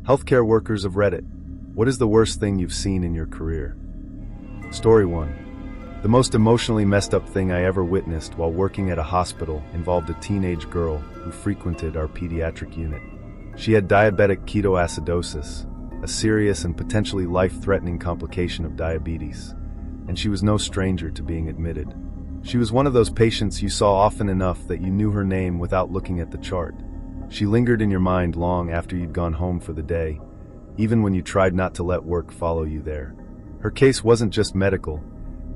Healthcare workers of Reddit. What is the worst thing you've seen in your career? Story 1. The most emotionally messed up thing I ever witnessed while working at a hospital involved a teenage girl who frequented our pediatric unit. She had diabetic ketoacidosis, a serious and potentially life-threatening complication of diabetes, and she was no stranger to being admitted. She was one of those patients you saw often enough that you knew her name without looking at the chart. She lingered in your mind long after you'd gone home for the day, even when you tried not to let work follow you there. Her case wasn't just medical,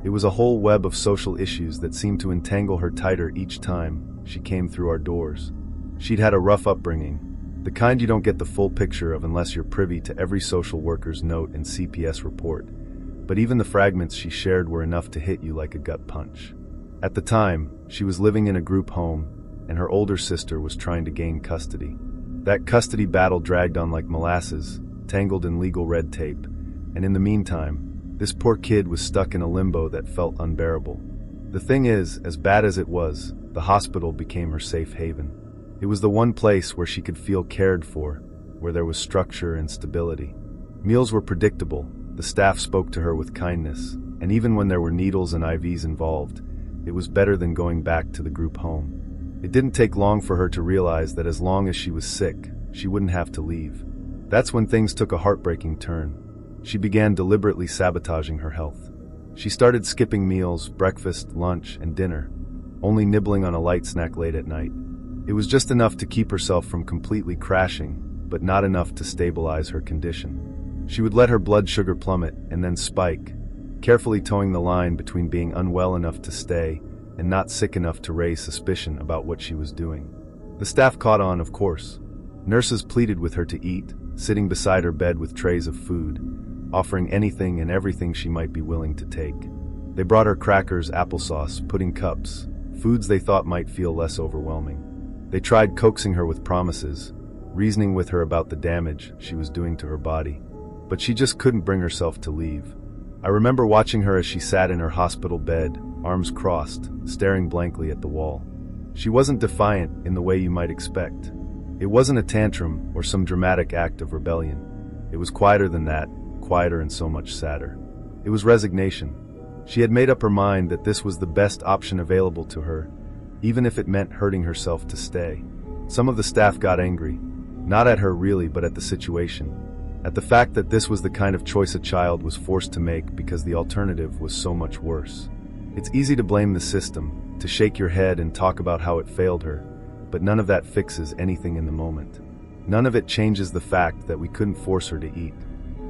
it was a whole web of social issues that seemed to entangle her tighter each time she came through our doors. She'd had a rough upbringing, the kind you don't get the full picture of unless you're privy to every social worker's note and CPS report, but even the fragments she shared were enough to hit you like a gut punch. At the time, she was living in a group home, and her older sister was trying to gain custody. That custody battle dragged on like molasses, tangled in legal red tape, and in the meantime, this poor kid was stuck in a limbo that felt unbearable. The thing is, as bad as it was, the hospital became her safe haven. It was the one place where she could feel cared for, where there was structure and stability. Meals were predictable, the staff spoke to her with kindness, and even when there were needles and IVs involved, it was better than going back to the group home. It didn't take long for her to realize that as long as she was sick, she wouldn't have to leave. That's when things took a heartbreaking turn. She began deliberately sabotaging her health. She started skipping meals, breakfast, lunch, and dinner, only nibbling on a light snack late at night. It was just enough to keep herself from completely crashing, but not enough to stabilize her condition. She would let her blood sugar plummet and then spike, carefully towing the line between being unwell enough to stay and not sick enough to raise suspicion about what she was doing. The staff caught on, of course. Nurses pleaded with her to eat, sitting beside her bed with trays of food, offering anything and everything she might be willing to take. They brought her crackers, applesauce, pudding cups, foods they thought might feel less overwhelming. They tried coaxing her with promises, reasoning with her about the damage she was doing to her body, but she just couldn't bring herself to leave. I remember watching her as she sat in her hospital bed, arms crossed, staring blankly at the wall. She wasn't defiant in the way you might expect. It wasn't a tantrum or some dramatic act of rebellion. It was quieter than that, quieter and so much sadder. It was resignation. She had made up her mind that this was the best option available to her, even if it meant hurting herself to stay. Some of the staff got angry, not at her really, but at the situation. At the fact that this was the kind of choice a child was forced to make because the alternative was so much worse. It's easy to blame the system, to shake your head and talk about how it failed her, but none of that fixes anything in the moment. None of it changes the fact that we couldn't force her to eat.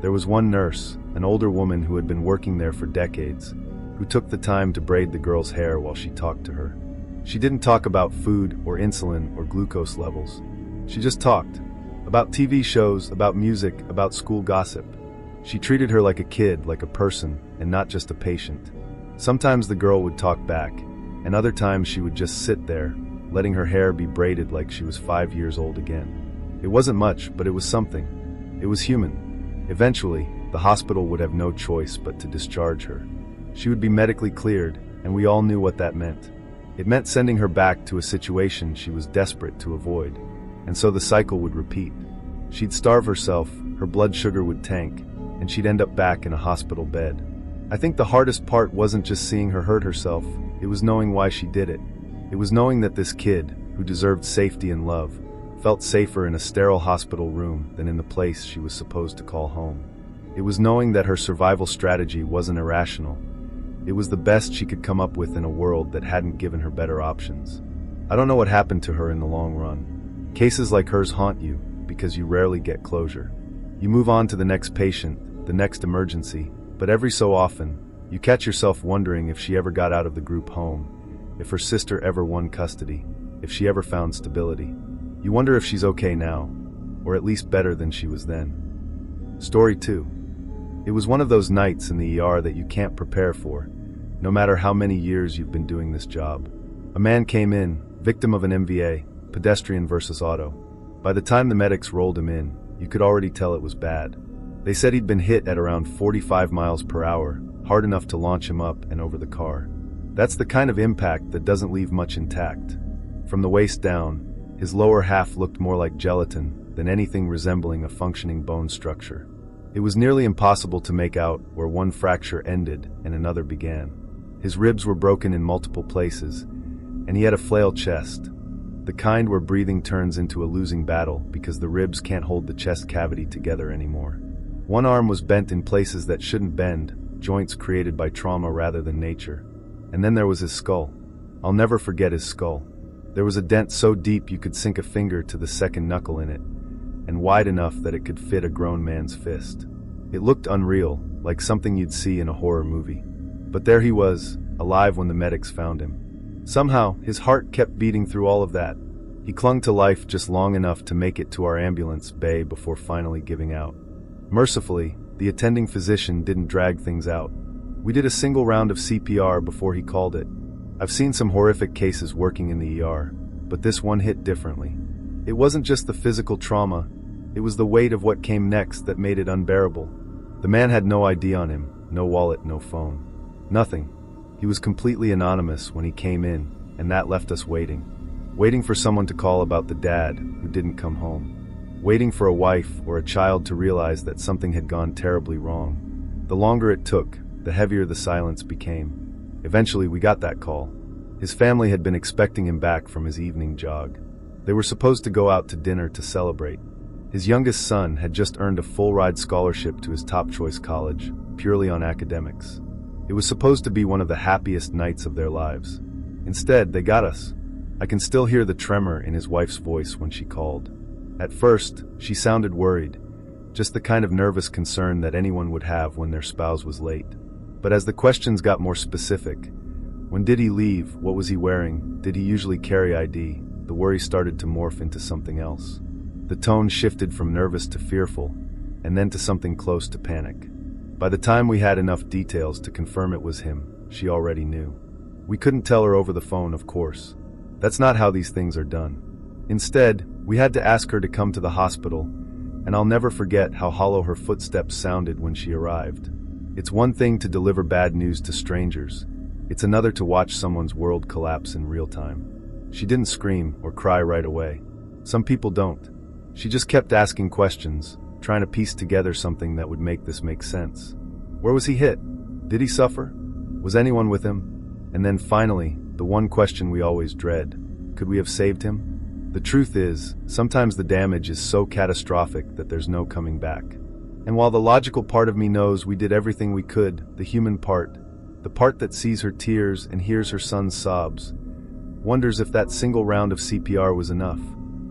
There was one nurse, an older woman who had been working there for decades, who took the time to braid the girl's hair while she talked to her. She didn't talk about food or insulin or glucose levels. She just talked. About TV shows, about music, about school gossip. She treated her like a kid, like a person, and not just a patient. Sometimes the girl would talk back, and other times she would just sit there, letting her hair be braided like she was 5 years old again. It wasn't much, but it was something. It was human. Eventually, the hospital would have no choice but to discharge her. She would be medically cleared, and we all knew what that meant. It meant sending her back to a situation she was desperate to avoid. And so the cycle would repeat. She'd starve herself, her blood sugar would tank, and she'd end up back in a hospital bed. I think the hardest part wasn't just seeing her hurt herself, it was knowing why she did it. It was knowing that this kid, who deserved safety and love, felt safer in a sterile hospital room than in the place she was supposed to call home. It was knowing that her survival strategy wasn't irrational. It was the best she could come up with in a world that hadn't given her better options. I don't know what happened to her in the long run. Cases like hers haunt you because you rarely get closure. You move on to the next patient, the next emergency, but every so often, you catch yourself wondering if she ever got out of the group home, if her sister ever won custody, if she ever found stability. You wonder if she's okay now, or at least better than she was then. Story 2. It was one of those nights in the ER that you can't prepare for, no matter how many years you've been doing this job. A man came in, victim of an MVA, pedestrian versus auto. By the time the medics rolled him in, you could already tell it was bad. They said he'd been hit at around 45 miles per hour, hard enough to launch him up and over the car. That's the kind of impact that doesn't leave much intact. From the waist down, his lower half looked more like gelatin than anything resembling a functioning bone structure. It was nearly impossible to make out where one fracture ended and another began. His ribs were broken in multiple places, and he had a flail chest, the kind where breathing turns into a losing battle because the ribs can't hold the chest cavity together anymore. One arm was bent in places that shouldn't bend, joints created by trauma rather than nature. And then there was his skull. I'll never forget his skull. There was a dent so deep you could sink a finger to the second knuckle in it, and wide enough that it could fit a grown man's fist. It looked unreal, like something you'd see in a horror movie. But there he was, alive when the medics found him. Somehow, his heart kept beating through all of that. He clung to life just long enough to make it to our ambulance bay before finally giving out. Mercifully, the attending physician didn't drag things out. We did a single round of CPR before he called it. I've seen some horrific cases working in the ER, but this one hit differently. It wasn't just the physical trauma, it was the weight of what came next that made it unbearable. The man had no ID on him, no wallet, no phone. Nothing. He was completely anonymous when he came in, and that left us waiting. Waiting for someone to call about the dad who didn't come home. Waiting for a wife or a child to realize that something had gone terribly wrong. The longer it took, the heavier the silence became. Eventually, we got that call. His family had been expecting him back from his evening jog. They were supposed to go out to dinner to celebrate. His youngest son had just earned a full-ride scholarship to his top-choice college, purely on academics. It was supposed to be one of the happiest nights of their lives. Instead, they got us. I can still hear the tremor in his wife's voice when she called. At first, she sounded worried, just the kind of nervous concern that anyone would have when their spouse was late. But as the questions got more specific, when did he leave, what was he wearing, did he usually carry ID, the worry started to morph into something else. The tone shifted from nervous to fearful, and then to something close to panic. By the time we had enough details to confirm it was him, she already knew. We couldn't tell her over the phone, of course. That's not how these things are done. Instead, we had to ask her to come to the hospital, and I'll never forget how hollow her footsteps sounded when she arrived. It's one thing to deliver bad news to strangers. It's another to watch someone's world collapse in real time. She didn't scream or cry right away. Some people don't. She just kept asking questions, trying to piece together something that would make this make sense. Where was he hit? Did he suffer? Was anyone with him? And then finally, the one question we always dread. Could we have saved him? The truth is, sometimes the damage is so catastrophic that there's no coming back. And while the logical part of me knows we did everything we could, the human part, the part that sees her tears and hears her son's sobs, wonders if that single round of CPR was enough.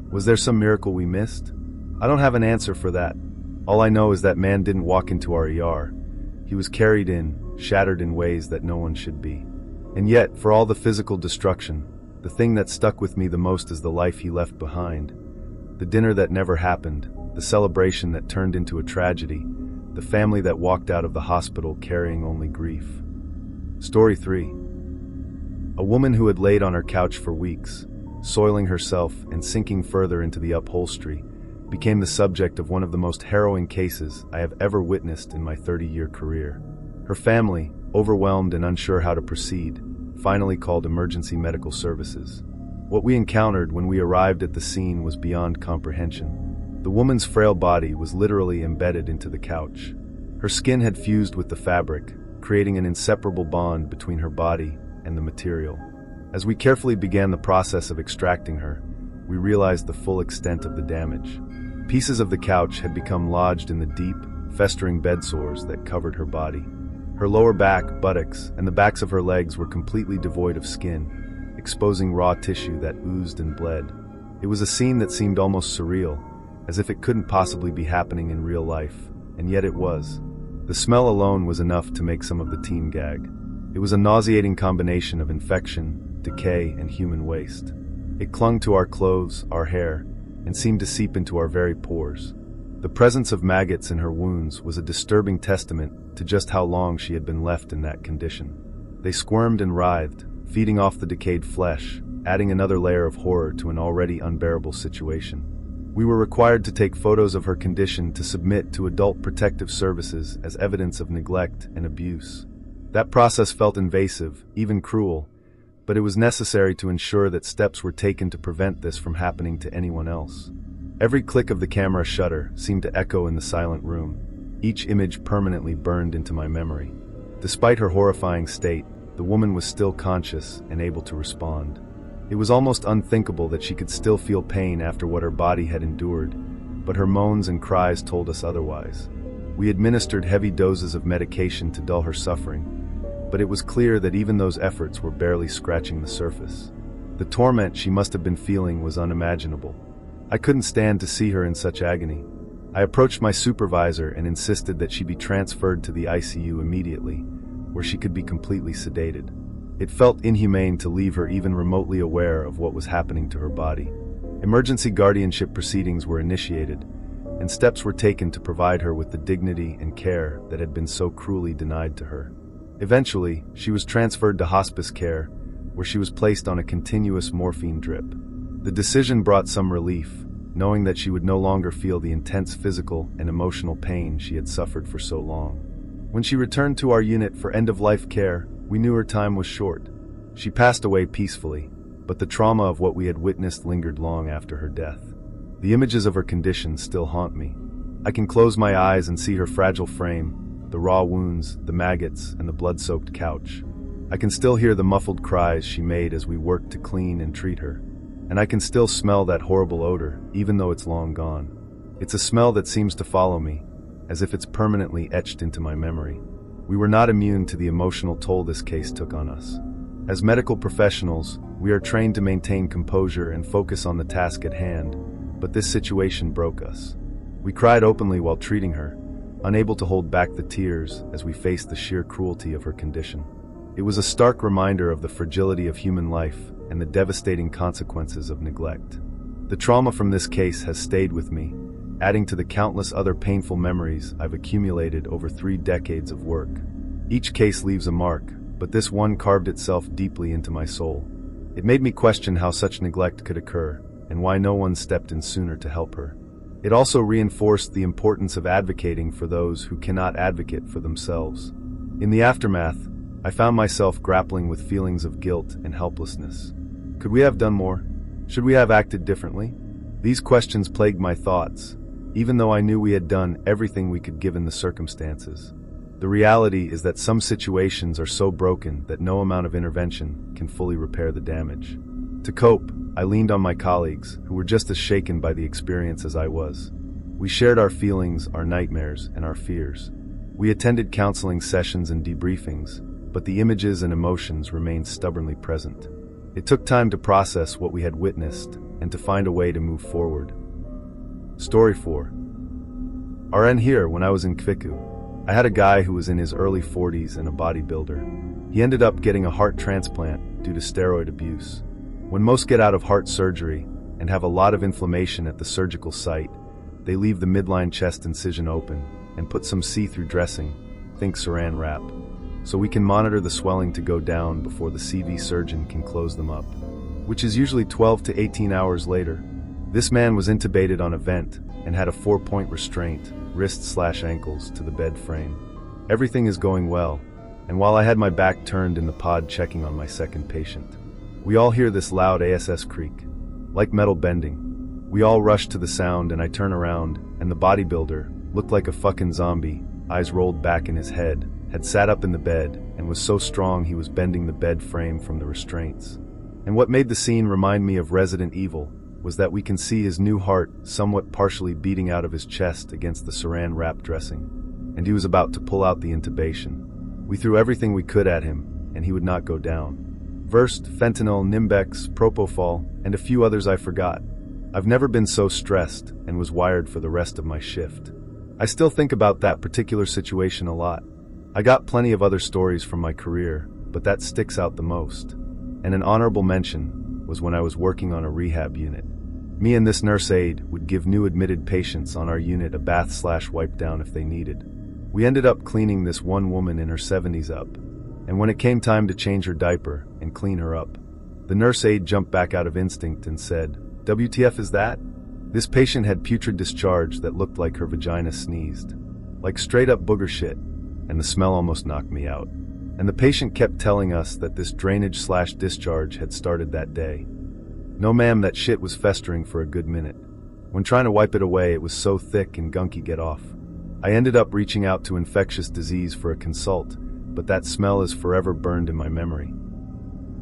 Was there some miracle we missed? I don't have an answer for that. All I know is that man didn't walk into our ER. He was carried in, shattered in ways that no one should be. And yet, for all the physical destruction, the thing that stuck with me the most is the life he left behind. The dinner that never happened, the celebration that turned into a tragedy, the family that walked out of the hospital carrying only grief. Story 3. A woman who had laid on her couch for weeks, soiling herself and sinking further into the upholstery, became the subject of one of the most harrowing cases I have ever witnessed in my 30-year career. Her family, overwhelmed and unsure how to proceed, finally called emergency medical services. What we encountered when we arrived at the scene was beyond comprehension. The woman's frail body was literally embedded into the couch. Her skin had fused with the fabric, creating an inseparable bond between her body and the material. As we carefully began the process of extracting her, we realized the full extent of the damage. Pieces of the couch had become lodged in the deep, festering bed sores that covered her body. Her lower back, buttocks, and the backs of her legs were completely devoid of skin, exposing raw tissue that oozed and bled. It was a scene that seemed almost surreal, as if it couldn't possibly be happening in real life, and yet it was. The smell alone was enough to make some of the team gag. It was a nauseating combination of infection, decay, and human waste. It clung to our clothes, our hair, and seemed to seep into our very pores. The presence of maggots in her wounds was a disturbing testament to just how long she had been left in that condition. They squirmed and writhed, feeding off the decayed flesh, adding another layer of horror to an already unbearable situation. We were required to take photos of her condition to submit to Adult Protective Services as evidence of neglect and abuse. That process felt invasive, even cruel, but it was necessary to ensure that steps were taken to prevent this from happening to anyone else. Every click of the camera shutter seemed to echo in the silent room, each image permanently burned into my memory. Despite her horrifying state, the woman was still conscious and able to respond. It was almost unthinkable that she could still feel pain after what her body had endured, but her moans and cries told us otherwise. We administered heavy doses of medication to dull her suffering, but it was clear that even those efforts were barely scratching the surface. The torment she must have been feeling was unimaginable. I couldn't stand to see her in such agony. I approached my supervisor and insisted that she be transferred to the ICU immediately, where she could be completely sedated. It felt inhumane to leave her even remotely aware of what was happening to her body. Emergency guardianship proceedings were initiated, and steps were taken to provide her with the dignity and care that had been so cruelly denied to her. Eventually, she was transferred to hospice care, where she was placed on a continuous morphine drip. The decision brought some relief, knowing that she would no longer feel the intense physical and emotional pain she had suffered for so long. When she returned to our unit for end-of-life care, we knew her time was short. She passed away peacefully, but the trauma of what we had witnessed lingered long after her death. The images of her condition still haunt me. I can close my eyes and see her fragile frame, the raw wounds, the maggots, and the blood-soaked couch. I can still hear the muffled cries she made as we worked to clean and treat her. And I can still smell that horrible odor, even though it's long gone. It's a smell that seems to follow me, as if it's permanently etched into my memory. We were not immune to the emotional toll this case took on us. As medical professionals, we are trained to maintain composure and focus on the task at hand, but this situation broke us. We cried openly while treating her, unable to hold back the tears as we faced the sheer cruelty of her condition. It was a stark reminder of the fragility of human life and the devastating consequences of neglect. The trauma from this case has stayed with me, adding to the countless other painful memories I've accumulated over 3 decades of work. Each case leaves a mark, but this one carved itself deeply into my soul. It made me question how such neglect could occur, and why no one stepped in sooner to help her. It also reinforced the importance of advocating for those who cannot advocate for themselves. In the aftermath, I found myself grappling with feelings of guilt and helplessness. Could we have done more? Should we have acted differently? These questions plagued my thoughts, even though I knew we had done everything we could given the circumstances. The reality is that some situations are so broken that no amount of intervention can fully repair the damage. To cope, I leaned on my colleagues, who were just as shaken by the experience as I was. We shared our feelings, our nightmares, and our fears. We attended counseling sessions and debriefings, but the images and emotions remained stubbornly present. It took time to process what we had witnessed and to find a way to move forward. Story 4. RN here when I was in Kviku. I had a guy who was in his early 40s and a bodybuilder. He ended up getting a heart transplant due to steroid abuse. When most get out of heart surgery and have a lot of inflammation at the surgical site, they leave the midline chest incision open and put some see-through dressing, think saran wrap, so we can monitor the swelling to go down before the CV surgeon can close them up, which is usually 12 to 18 hours later. This man was intubated on a vent and had a 4-point restraint, wrists/ankles, to the bed frame. Everything is going well, and while I had my back turned in the pod checking on my second patient, we all hear this loud ASS creak, like metal bending. We all rush to the sound and I turn around, and the bodybuilder looked like a fucking zombie, eyes rolled back in his head, had sat up in the bed and was so strong he was bending the bed frame from the restraints. And what made the scene remind me of Resident Evil was that we can see his new heart somewhat partially beating out of his chest against the saran wrap dressing, and he was about to pull out the intubation. We threw everything we could at him, and he would not go down. Versed, fentanyl, Nimbex, Propofol, and a few others I forgot. I've never been so stressed and was wired for the rest of my shift. I still think about that particular situation a lot. I got plenty of other stories from my career, but that sticks out the most. And an honorable mention was when I was working on a rehab unit. Me and this nurse aide would give new admitted patients on our unit a bath/wipe down if they needed. We ended up cleaning this one woman in her 70s up, and when it came time to change her diaper and clean her up, the nurse aide jumped back out of instinct and said, "WTF is that?" This patient had putrid discharge that looked like her vagina sneezed. Like straight up booger shit, and the smell almost knocked me out. And the patient kept telling us that this drainage/discharge had started that day. No ma'am, that shit was festering for a good minute. When trying to wipe it away, it was so thick and gunky. Get off. I ended up reaching out to infectious disease for a consult, but that smell is forever burned in my memory.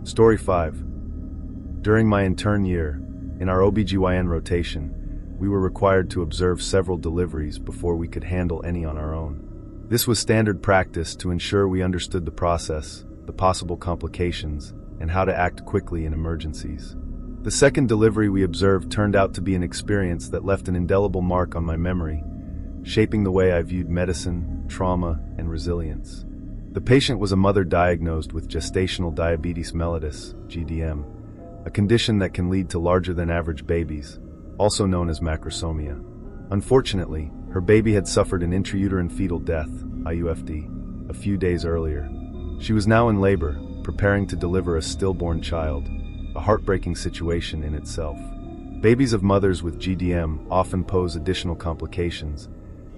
Story 5. During my intern year, in our OBGYN rotation, we were required to observe several deliveries before we could handle any on our own. This was standard practice to ensure we understood the process, the possible complications, and how to act quickly in emergencies. The second delivery we observed turned out to be an experience that left an indelible mark on my memory, shaping the way I viewed medicine, trauma, and resilience. The patient was a mother diagnosed with gestational diabetes mellitus, GDM, a condition that can lead to larger-than-average babies, also known as macrosomia. Unfortunately, her baby had suffered an intrauterine fetal death, IUFD, a few days earlier. She was now in labor, preparing to deliver a stillborn child, a heartbreaking situation in itself. Babies of mothers with GDM often pose additional complications,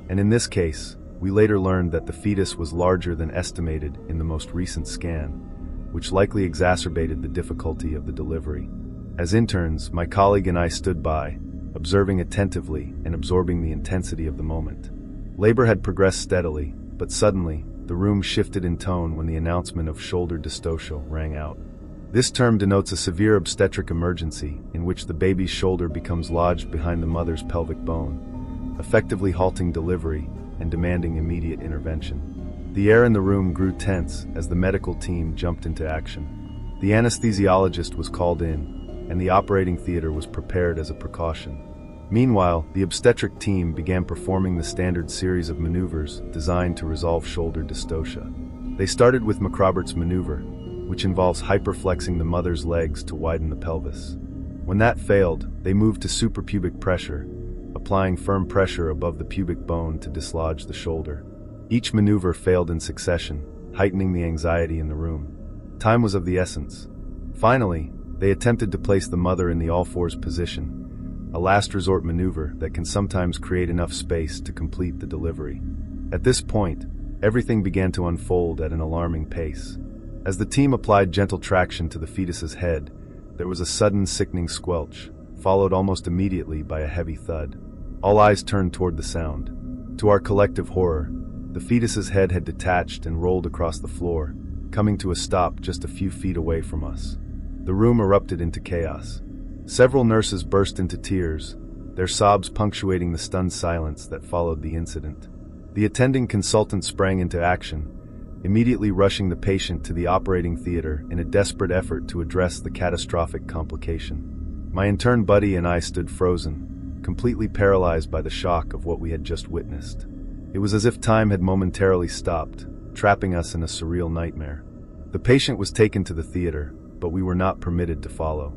and in this case, we later learned that the fetus was larger than estimated in the most recent scan, which likely exacerbated the difficulty of the delivery. As interns, my colleague and I stood by, observing attentively and absorbing the intensity of the moment. Labor had progressed steadily, but suddenly, the room shifted in tone when the announcement of shoulder dystocia rang out. This term denotes a severe obstetric emergency in which the baby's shoulder becomes lodged behind the mother's pelvic bone, effectively halting delivery and demanding immediate intervention. The air in the room grew tense as the medical team jumped into action. The anesthesiologist was called in, and the operating theater was prepared as a precaution. Meanwhile, the obstetric team began performing the standard series of maneuvers designed to resolve shoulder dystocia. They started with McRoberts maneuver, which involves hyperflexing the mother's legs to widen the pelvis. When that failed, they moved to suprapubic pressure, applying firm pressure above the pubic bone to dislodge the shoulder. Each maneuver failed in succession, heightening the anxiety in the room. Time was of the essence. Finally, they attempted to place the mother in the all-fours position, a last resort maneuver that can sometimes create enough space to complete the delivery. At this point, everything began to unfold at an alarming pace. As the team applied gentle traction to the fetus's head, there was a sudden sickening squelch, followed almost immediately by a heavy thud. All eyes turned toward the sound. To our collective horror, the fetus's head had detached and rolled across the floor, coming to a stop just a few feet away from us. The room erupted into chaos. Several nurses burst into tears, their sobs punctuating the stunned silence that followed the incident. The attending consultant sprang into action, immediately rushing the patient to the operating theater in a desperate effort to address the catastrophic complication. My intern buddy and I stood frozen, completely paralyzed by the shock of what we had just witnessed. It was as if time had momentarily stopped, trapping us in a surreal nightmare. The patient was taken to the theater, but we were not permitted to follow.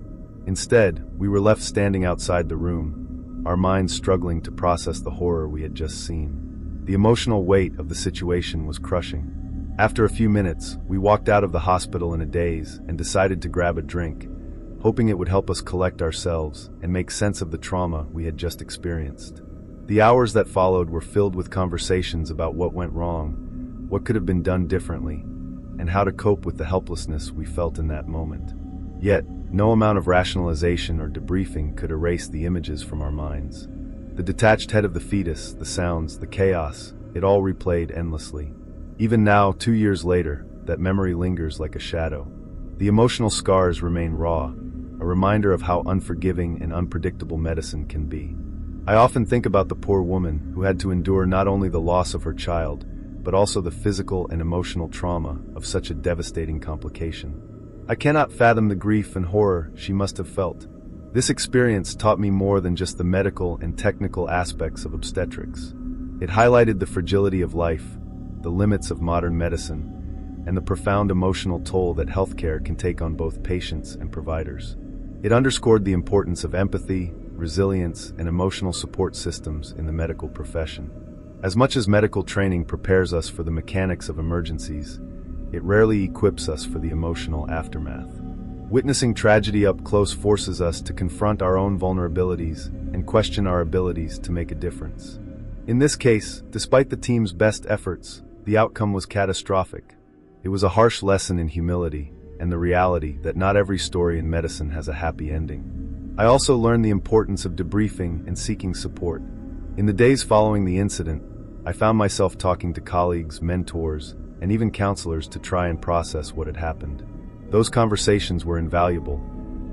Instead, we were left standing outside the room, our minds struggling to process the horror we had just seen. The emotional weight of the situation was crushing. After a few minutes, we walked out of the hospital in a daze and decided to grab a drink, hoping it would help us collect ourselves and make sense of the trauma we had just experienced. The hours that followed were filled with conversations about what went wrong, what could have been done differently, and how to cope with the helplessness we felt in that moment. Yet, no amount of rationalization or debriefing could erase the images from our minds. The detached head of the fetus, the sounds, the chaos, it all replayed endlessly. Even now, 2 years later, that memory lingers like a shadow. The emotional scars remain raw, a reminder of how unforgiving and unpredictable medicine can be. I often think about the poor woman who had to endure not only the loss of her child, but also the physical and emotional trauma of such a devastating complication. I cannot fathom the grief and horror she must have felt. This experience taught me more than just the medical and technical aspects of obstetrics. It highlighted the fragility of life, the limits of modern medicine, and the profound emotional toll that healthcare can take on both patients and providers. It underscored the importance of empathy, resilience, and emotional support systems in the medical profession. As much as medical training prepares us for the mechanics of emergencies, it rarely equips us for the emotional aftermath. Witnessing tragedy up close forces us to confront our own vulnerabilities and question our abilities to make a difference. In this case, despite the team's best efforts, the outcome was catastrophic. It was a harsh lesson in humility and the reality that not every story in medicine has a happy ending. I also learned the importance of debriefing and seeking support. In the days following the incident, I found myself talking to colleagues, mentors, and even counselors to try and process what had happened. Those conversations were invaluable,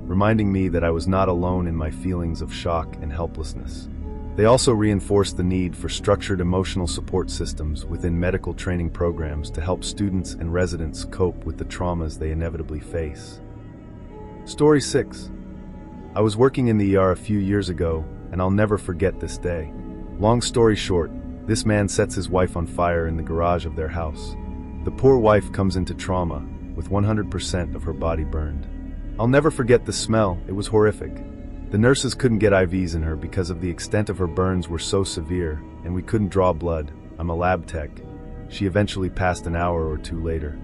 reminding me that I was not alone in my feelings of shock and helplessness. They also reinforced the need for structured emotional support systems within medical training programs to help students and residents cope with the traumas they inevitably face. Story 6. I was working in the ER a few years ago, and I'll never forget this day. Long story short, this man sets his wife on fire in the garage of their house. The poor wife comes into trauma, with 100% of her body burned. I'll never forget the smell, it was horrific. The nurses couldn't get IVs in her because of the extent of her burns were so severe, and we couldn't draw blood. I'm a lab tech. She eventually passed an hour or two later.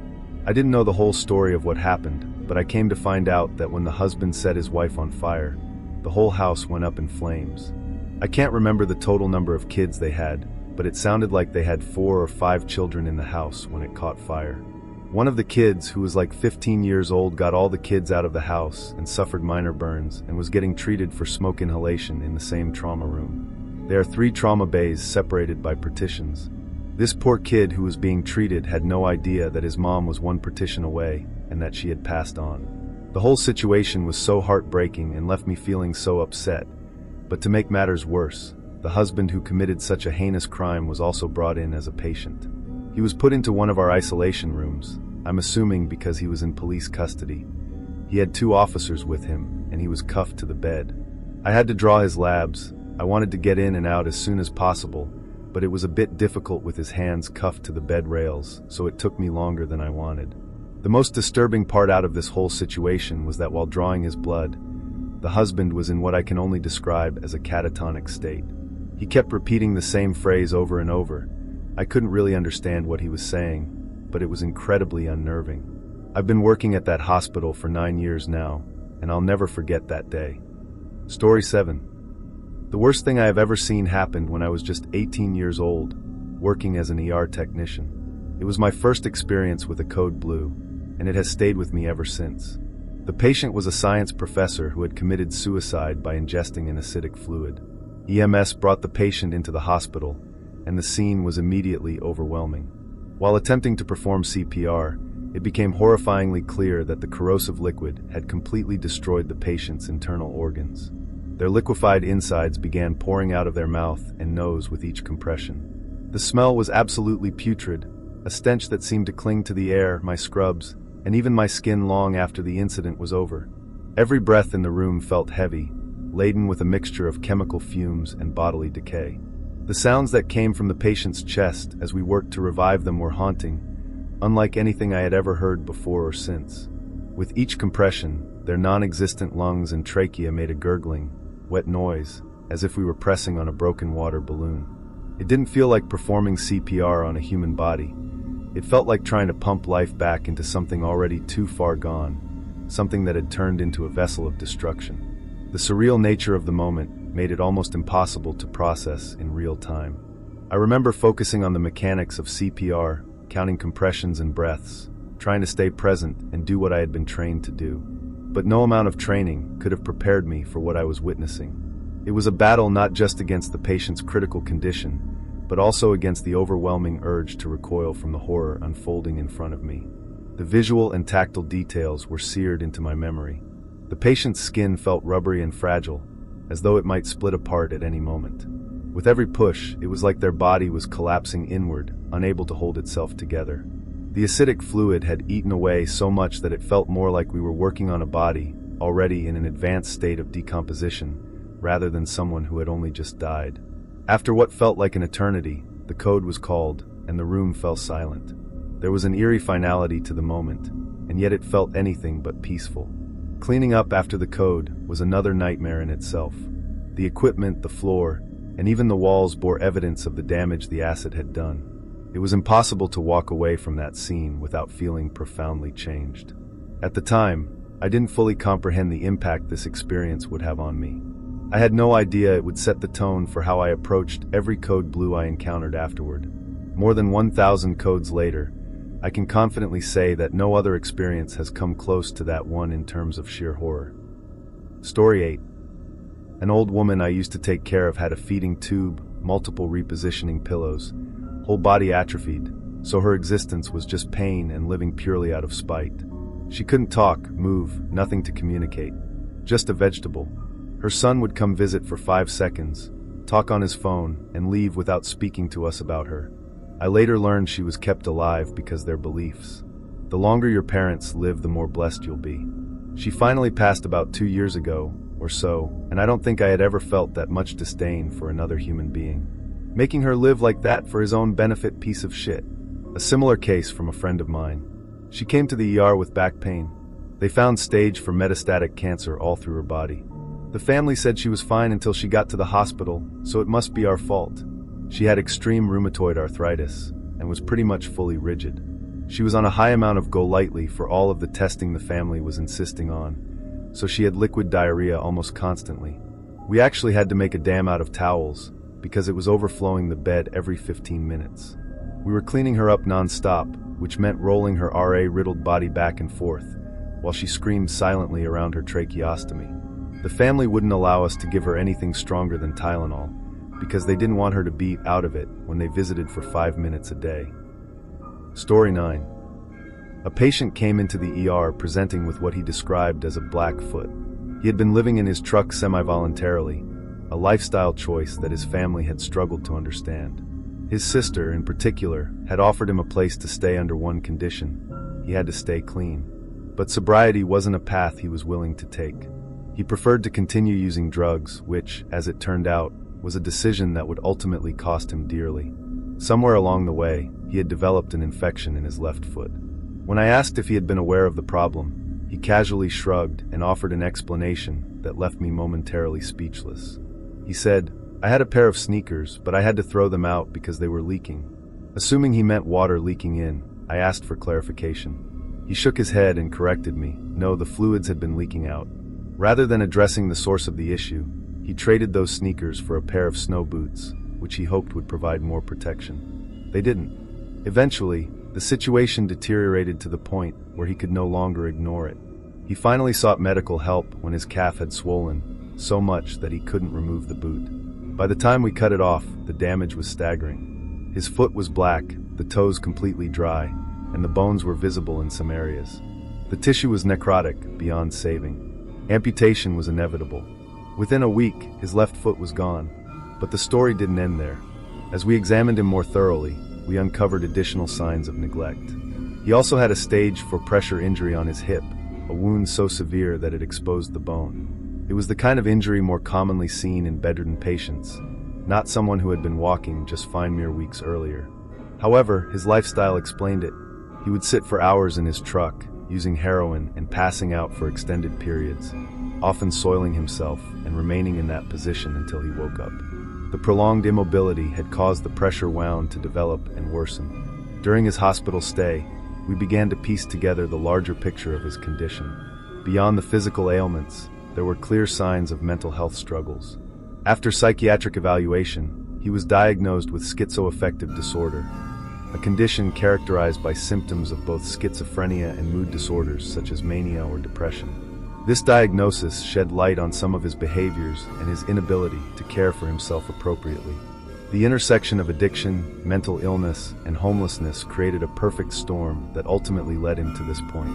I didn't know the whole story of what happened, but I came to find out that when the husband set his wife on fire, the whole house went up in flames. I can't remember the total number of kids they had, but it sounded like they had 4 or 5 children in the house when it caught fire. One of the kids, who was like 15 years old, got all the kids out of the house and suffered minor burns and was getting treated for smoke inhalation in the same trauma room. There are 3 trauma bays separated by partitions. This poor kid who was being treated had no idea that his mom was 1 partition away and that she had passed on. The whole situation was so heartbreaking and left me feeling so upset. But to make matters worse, the husband who committed such a heinous crime was also brought in as a patient. He was put into one of our isolation rooms, I'm assuming because he was in police custody. He had 2 officers with him, and he was cuffed to the bed. I had to draw his labs. I wanted to get in and out as soon as possible, but it was a bit difficult with his hands cuffed to the bed rails, so it took me longer than I wanted. The most disturbing part out of this whole situation was that while drawing his blood, the husband was in what I can only describe as a catatonic state. He kept repeating the same phrase over and over. I couldn't really understand what he was saying, but it was incredibly unnerving. I've been working at that hospital for 9 years now, and I'll never forget that day. Story 7. The worst thing I have ever seen happened when I was just 18 years old, working as an ER technician. It was my first experience with a code blue, and it has stayed with me ever since. The patient was a science professor who had committed suicide by ingesting an acidic fluid. EMS brought the patient into the hospital, and the scene was immediately overwhelming. While attempting to perform CPR, it became horrifyingly clear that the corrosive liquid had completely destroyed the patient's internal organs. Their liquefied insides began pouring out of their mouth and nose with each compression. The smell was absolutely putrid, a stench that seemed to cling to the air, my scrubs, and even my skin long after the incident was over. Every breath in the room felt heavy, laden with a mixture of chemical fumes and bodily decay. The sounds that came from the patient's chest as we worked to revive them were haunting, unlike anything I had ever heard before or since. With each compression, their non-existent lungs and trachea made a gurgling, wet noise, as if we were pressing on a broken water balloon. It didn't feel like performing CPR on a human body. It felt like trying to pump life back into something already too far gone, something that had turned into a vessel of destruction. The surreal nature of the moment made it almost impossible to process in real time. I remember focusing on the mechanics of CPR, counting compressions and breaths, trying to stay present and do what I had been trained to do. But no amount of training could have prepared me for what I was witnessing. It was a battle not just against the patient's critical condition, but also against the overwhelming urge to recoil from the horror unfolding in front of me. The visual and tactile details were seared into my memory. The patient's skin felt rubbery and fragile, as though it might split apart at any moment. With every push, it was like their body was collapsing inward, unable to hold itself together. The acidic fluid had eaten away so much that it felt more like we were working on a body, already in an advanced state of decomposition, rather than someone who had only just died. After what felt like an eternity, the code was called, and the room fell silent. There was an eerie finality to the moment, and yet it felt anything but peaceful. Cleaning up after the code was another nightmare in itself. The equipment, the floor, and even the walls bore evidence of the damage the acid had done. It was impossible to walk away from that scene without feeling profoundly changed. At the time, I didn't fully comprehend the impact this experience would have on me. I had no idea it would set the tone for how I approached every code blue I encountered afterward. More than 1,000 codes later, I can confidently say that no other experience has come close to that one in terms of sheer horror. Story 8. An old woman I used to take care of had a feeding tube, multiple repositioning pillows, whole body atrophied, so her existence was just pain and living purely out of spite. She couldn't talk, move, nothing to communicate. Just a vegetable. Her son would come visit for 5 seconds, talk on his phone, and leave without speaking to us about her. I later learned she was kept alive because their beliefs. The longer your parents live, the more blessed you'll be. She finally passed about 2 years ago, or so, and I don't think I had ever felt that much disdain for another human being. Making her live like that for his own benefit, piece of shit. A similar case from a friend of mine. She came to the ER with back pain. They found stage 4 metastatic cancer all through her body. The family said she was fine until she got to the hospital, so it must be our fault. She had extreme rheumatoid arthritis and was pretty much fully rigid. She was on a high amount of Go Lightly for all of the testing the family was insisting on, so she had liquid diarrhea almost constantly. We actually had to make a dam out of towels because it was overflowing the bed every 15 minutes. We were cleaning her up non-stop, which meant rolling her RA-riddled body back and forth, while she screamed silently around her tracheostomy. The family wouldn't allow us to give her anything stronger than Tylenol, because they didn't want her to be out of it when they visited for 5 minutes a day. Story 9. A patient came into the ER presenting with what he described as a black foot. He had been living in his truck semi-voluntarily, a lifestyle choice that his family had struggled to understand. His sister, in particular, had offered him a place to stay under one condition: he had to stay clean. But sobriety wasn't a path he was willing to take. He preferred to continue using drugs, which, as it turned out, was a decision that would ultimately cost him dearly. Somewhere along the way, he had developed an infection in his left foot. When I asked if he had been aware of the problem, he casually shrugged and offered an explanation that left me momentarily speechless. He said, "I had a pair of sneakers, but I had to throw them out because they were leaking." Assuming he meant water leaking in, I asked for clarification. He shook his head and corrected me. No, the fluids had been leaking out. Rather than addressing the source of the issue, he traded those sneakers for a pair of snow boots, which he hoped would provide more protection. They didn't. Eventually, the situation deteriorated to the point where he could no longer ignore it. He finally sought medical help when his calf had swollen so much that he couldn't remove the boot. By the time we cut it off, the damage was staggering. His foot was black, the toes completely dry, and the bones were visible in some areas. The tissue was necrotic, beyond saving. Amputation was inevitable. Within a week, his left foot was gone. But the story didn't end there. As we examined him more thoroughly, we uncovered additional signs of neglect. He also had a stage 4 pressure injury on his hip, a wound so severe that it exposed the bone. It was the kind of injury more commonly seen in bedridden patients, not someone who had been walking just fine mere weeks earlier. However, his lifestyle explained it. He would sit for hours in his truck, using heroin and passing out for extended periods, often soiling himself and remaining in that position until he woke up. The prolonged immobility had caused the pressure wound to develop and worsen. During his hospital stay, we began to piece together the larger picture of his condition. Beyond the physical ailments, there were clear signs of mental health struggles. After psychiatric evaluation, he was diagnosed with schizoaffective disorder, a condition characterized by symptoms of both schizophrenia and mood disorders such as mania or depression. This diagnosis shed light on some of his behaviors and his inability to care for himself appropriately. The intersection of addiction, mental illness, and homelessness created a perfect storm that ultimately led him to this point.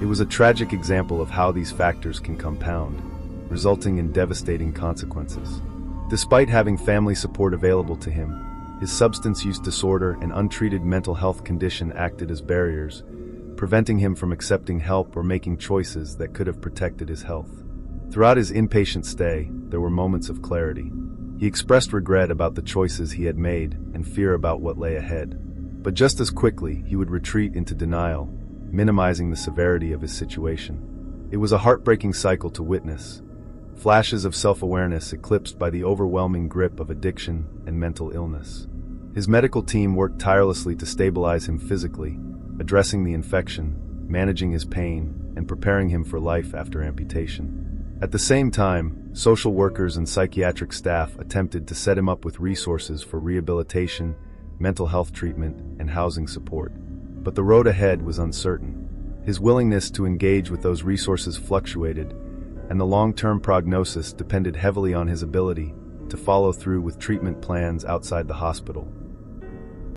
It was a tragic example of how these factors can compound, resulting in devastating consequences. Despite having family support available to him, his substance use disorder and untreated mental health condition acted as barriers, preventing him from accepting help or making choices that could have protected his health. Throughout his inpatient stay, there were moments of clarity. He expressed regret about the choices he had made and fear about what lay ahead. But just as quickly, he would retreat into denial, minimizing the severity of his situation. It was a heartbreaking cycle to witness, flashes of self-awareness eclipsed by the overwhelming grip of addiction and mental illness. His medical team worked tirelessly to stabilize him physically, addressing the infection, managing his pain, and preparing him for life after amputation. At the same time, social workers and psychiatric staff attempted to set him up with resources for rehabilitation, mental health treatment, and housing support. But the road ahead was uncertain. His willingness to engage with those resources fluctuated, and the long-term prognosis depended heavily on his ability to follow through with treatment plans outside the hospital.